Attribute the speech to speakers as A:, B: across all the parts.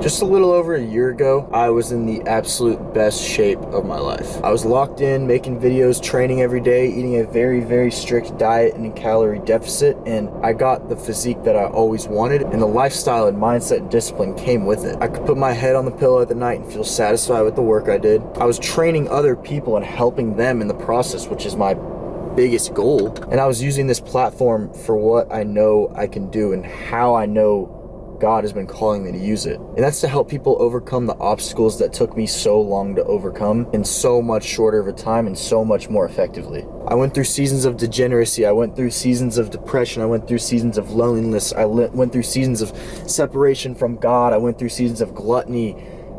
A: Just a little over a year ago, I was in the absolute best shape of my life. I was locked in, making videos, training every day, eating a very, very strict diet and a calorie deficit, and I got the physique that I always wanted, and the lifestyle and mindset and discipline came with it. I could put my head on the pillow at the night and feel satisfied with the work I did. I was training other people and helping them in the process, which is my biggest goal. And I was using this platform for what I know I can do and how I know God has been calling me to use it. And that's to help people overcome the obstacles that took me so long to overcome in so much shorter of a time and so much more effectively. I went through seasons of degeneracy. I went through seasons of depression. I went through seasons of loneliness. I went through seasons of separation from God. I went through seasons of gluttony,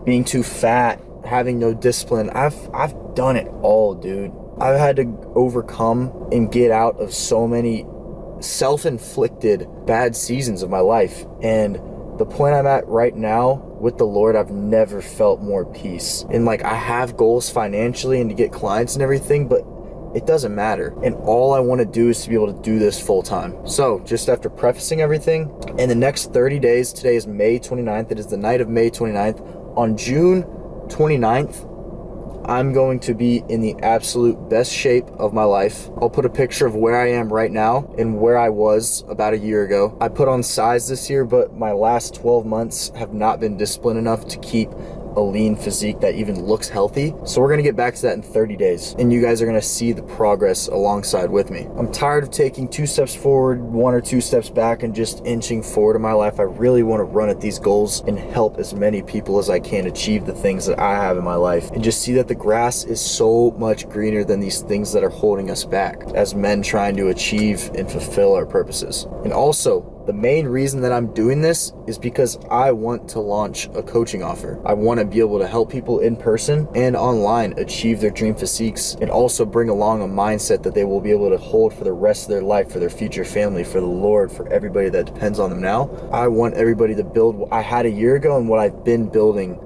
A: being too fat, having no discipline. I've done it all, dude. I've had to overcome and get out of so many self-inflicted bad seasons of my life. And the point I'm at right now with the Lord, I've never felt more peace. And like, I have goals financially and to get clients and everything, but it doesn't matter. And all I want to do is to be able to do this full time. So just after prefacing everything, in the next 30 days, today is May 29th. It is the night of May 29th. On June 29th, I'm going to be in the absolute best shape of my life. I'll put a picture of where I am right now and where I was about a year ago. I put on size this year, but my last 12 months have not been disciplined enough to keep a lean physique that even looks healthy. So we're gonna get back to that in 30 days. And you guys are gonna see the progress alongside with me. I'm tired of taking 2 steps forward, 1 or 2 steps back, and just inching forward in my life. I really wanna run at these goals and help as many people as I can achieve the things that I have in my life. And just see that the grass is so much greener than these things that are holding us back as men trying to achieve and fulfill our purposes. And also, the main reason that I'm doing this is because I want to launch a coaching offer. I want to be able to help people in person and online achieve their dream physiques, and also bring along a mindset that they will be able to hold for the rest of their life, for their future family, for the Lord, for everybody that depends on them now. I want everybody to build what I had a year ago and what I've been building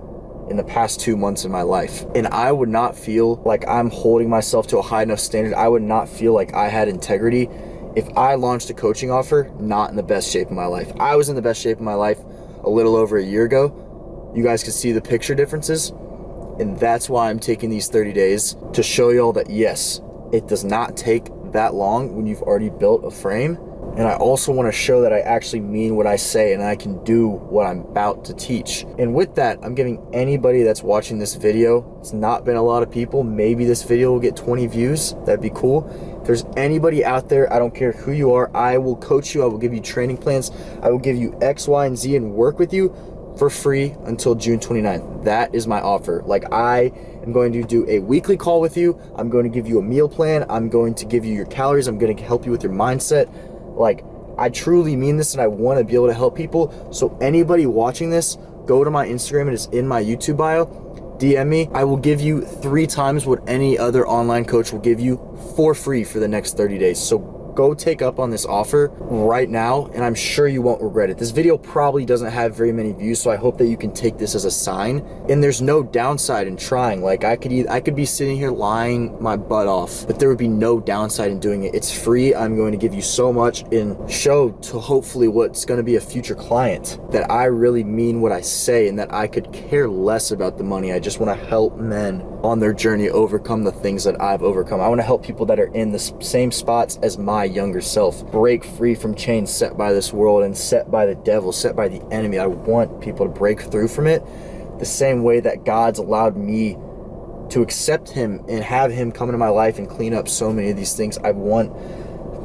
A: in the past 2 months of my life. And I would not feel like I'm holding myself to a high enough standard. I would not feel like I had integrity if I launched a coaching offer not in the best shape of my life. I was in the best shape of my life a little over a year ago. You guys can see the picture differences. And that's why I'm taking these 30 days to show y'all that yes, it does not take that long when you've already built a frame. And I also want to show that I actually mean what I say and I can do what I'm about to teach. And with that, I'm giving anybody that's watching this video, it's not been a lot of people, maybe this video will get 20 views, that'd be cool. If there's anybody out there, I don't care who you are, I will coach you, I will give you training plans, I will give you X, Y, and Z and work with you for free until June 29th. That is my offer. Like, I am going to do a weekly call with you, I'm going to give you a meal plan, I'm going to give you your calories, I'm going to help you with your mindset. Like, I truly mean this and I want to be able to help people. So anybody watching this, go to my Instagram, it is in my YouTube bio, DM me. I will give you 3 times what any other online coach will give you for free for the next 30 days. So go take up on this offer right now, and I'm sure you won't regret it. This video probably doesn't have very many views, so I hope that you can take this as a sign. And there's no downside in trying. Like, I could be sitting here lying my butt off, but there would be no downside in doing it. It's free. I'm going to give you so much and show to hopefully what's going to be a future client that I really mean what I say and that I could care less about the money. I just want to help men on their journey overcome the things that I've overcome. I want to help people that are in the same spots as my younger self break free from chains set by this world and set by the devil, set by the enemy. I want people to break through from it the same way that God's allowed me to accept him and have him come into my life and clean up so many of these things. I want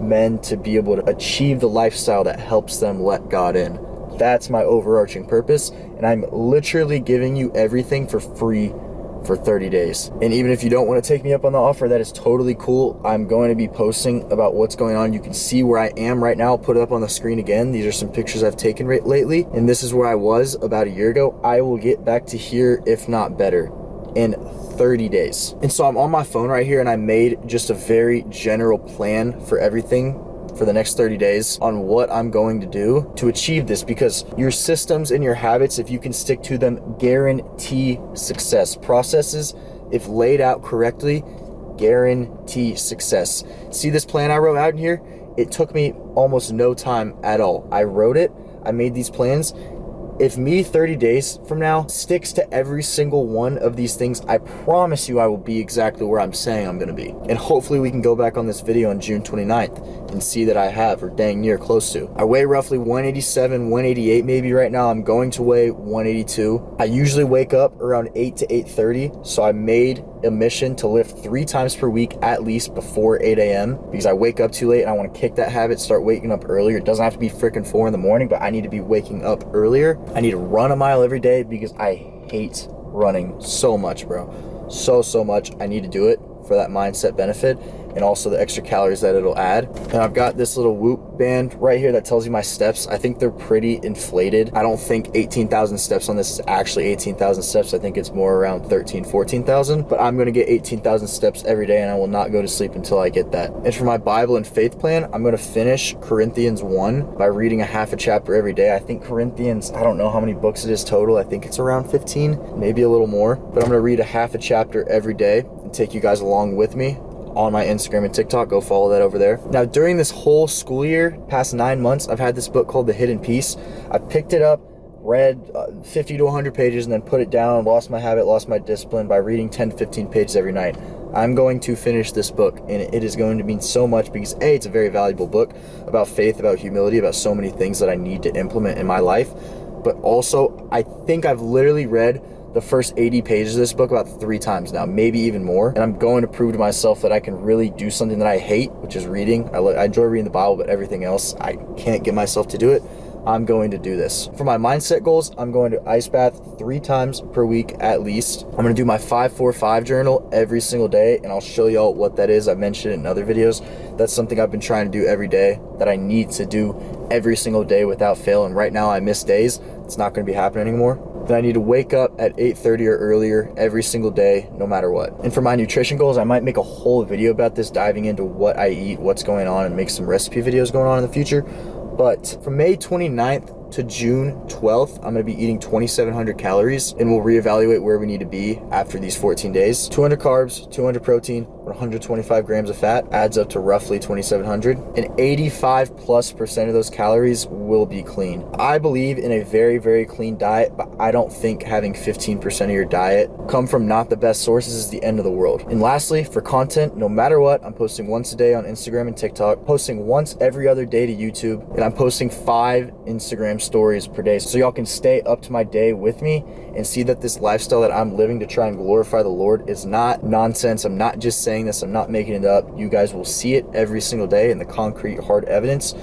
A: men to be able to achieve the lifestyle that helps them let God in. That's my overarching purpose, and I'm literally giving you everything for free for 30 days. And even if you don't want to take me up on the offer, that is totally cool. I'm going to be posting about what's going on. You can see where I am right now. I'll put it up on the screen again. These are some pictures I've taken lately, and this is where I was about a year ago. I will get back to here, if not better, in 30 days. And so I'm on my phone right here, and I made just a very general plan for everything for the next 30 days on what I'm going to do to achieve this, because your systems and your habits, if you can stick to them, guarantee success. Processes, if laid out correctly, guarantee success. See this plan I wrote out in here? It took me almost no time at all. I wrote it, I made these plans, If me 30 days from now sticks to every single one of these things, I promise you I will be exactly where I'm saying I'm gonna be. And hopefully we can go back on this video on June 29th and see that I have, or dang near close to. I weigh roughly 187, 188 maybe right now. I'm going to weigh 182. I usually wake up around 8 to 8:30, so I made a mission to lift 3 times per week at least before 8 a.m. because I wake up too late and I want to kick that habit, start waking up earlier. It doesn't have to be freaking 4 in the morning, but I need to be waking up earlier. I need to run a mile every day because I hate running so much, bro. So much. I need to do it for that mindset benefit and also the extra calories that it'll add. And I've got this little Whoop band right here that tells you my steps. I think they're pretty inflated. I don't think 18,000 steps on this is actually 18,000 steps. I think it's more around 13, 14,000, but I'm gonna get 18,000 steps every day and I will not go to sleep until I get that. And for my Bible and faith plan, I'm gonna finish Corinthians 1 by reading a half a chapter every day. I think Corinthians, I don't know how many books it is total. I think it's around 15, maybe a little more, but I'm gonna read a half a chapter every day and take you guys along with me on my Instagram and TikTok. Go follow that over there. Now, during this whole school year, past 9 months, I've had this book called The Hidden Peace. I picked it up, read 50 to 100 pages, and then put it down, lost my habit, lost my discipline by reading 10 to 15 pages every night. I'm going to finish this book, and it is going to mean so much because A, it's a very valuable book about faith, about humility, about so many things that I need to implement in my life. But also, I think I've literally read the first 80 pages of this book about 3 times now, maybe even more. And I'm going to prove to myself that I can really do something that I hate, which is reading. I enjoy reading the Bible, but everything else, I can't get myself to do it. I'm going to do this. For my mindset goals, I'm going to ice bath 3 times per week at least. I'm going to do my 5-4-5 journal every single day, and I'll show y'all what that is. I've mentioned it in other videos. That's something I've been trying to do every day that I need to do every single day without fail. And right now I miss days. It's not going to be happening anymore. Then I need to wake up at 8:30 or earlier every single day, no matter what. And for my nutrition goals, I might make a whole video about this, diving into what I eat, what's going on, and make some recipe videos going on in the future. But from May 29th to June 12th, I'm gonna be eating 2,700 calories, and we'll reevaluate where we need to be after these 14 days. 200 carbs, 200 protein, 125 grams of fat adds up to roughly 2,700, and 85+% of those calories will be clean. I believe in a very, very clean diet, but I don't think having 15% of your diet come from not the best sources is the end of the world. And lastly, for content, no matter what, I'm posting once a day on Instagram and TikTok, posting once every other day to YouTube, and I'm posting 5 Instagram stories per day, so y'all can stay up to my day with me and see that this lifestyle that I'm living to try and glorify the Lord is not nonsense. I'm not just saying this, I'm not making it up. You guys will see it every single day in the concrete hard evidence,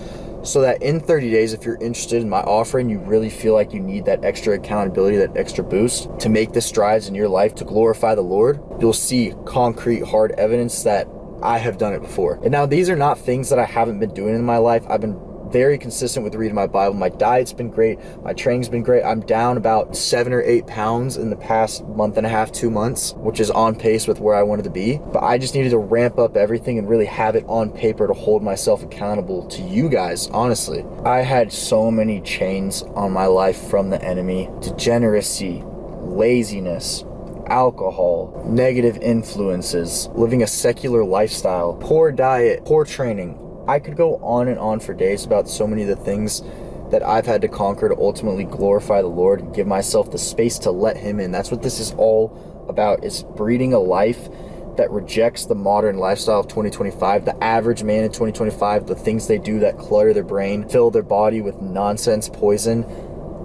A: so that in 30 days, if you're interested in my offering, you really feel like you need that extra accountability, that extra boost to make the strides in your life to glorify the Lord, you'll see concrete hard evidence that I have done it before. And now these are not things that I haven't been doing in my life. I've been very consistent with reading my Bible. My diet's been great. My training's been great. I'm down about 7 or 8 pounds in the past month and a half, 2 months, which is on pace with where I wanted to be. But I just needed to ramp up everything and really have it on paper to hold myself accountable to you guys, honestly. I had so many chains on my life from the enemy: degeneracy, laziness, alcohol, negative influences, living a secular lifestyle, poor diet, poor training. I could go on and on for days about so many of the things that I've had to conquer to ultimately glorify the Lord and give myself the space to let Him in. That's what this is all about, is breeding a life that rejects the modern lifestyle of 2025, the average man in 2025, the things they do that clutter their brain, fill their body with nonsense, poison,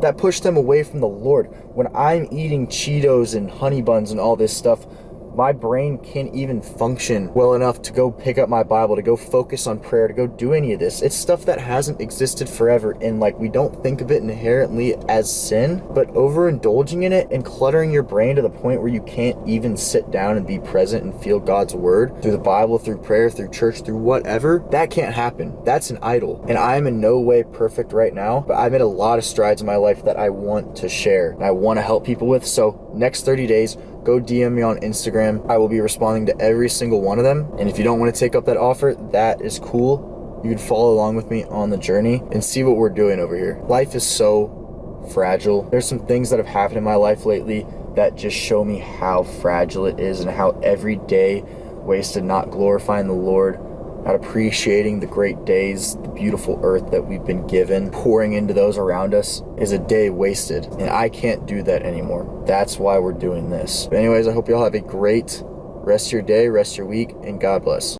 A: that push them away from the Lord. When I'm eating Cheetos and honey buns and all this stuff, my brain can't even function well enough to go pick up my Bible, to go focus on prayer, to go do any of this. It's stuff that hasn't existed forever, and like, we don't think of it inherently as sin, but overindulging in it and cluttering your brain to the point where you can't even sit down and be present and feel God's word through the Bible, through prayer, through church, through whatever, that can't happen. That's an idol. And I'm in no way perfect right now, but I've made a lot of strides in my life that I want to share and I want to help people with. So next 30 days, go DM me on Instagram. I will be responding to every single one of them. And if you don't want to take up that offer, that is cool. You can follow along with me on the journey and see what we're doing over here. Life is so fragile. There's some things that have happened in my life lately that just show me how fragile it is and how every day wasted not glorifying the Lord not appreciating the great days, the beautiful earth that we've been given, pouring into those around us, is a day wasted. And I can't do that anymore. That's why we're doing this. But anyways, I hope y'all have a great rest of your day, rest of your week, and God bless.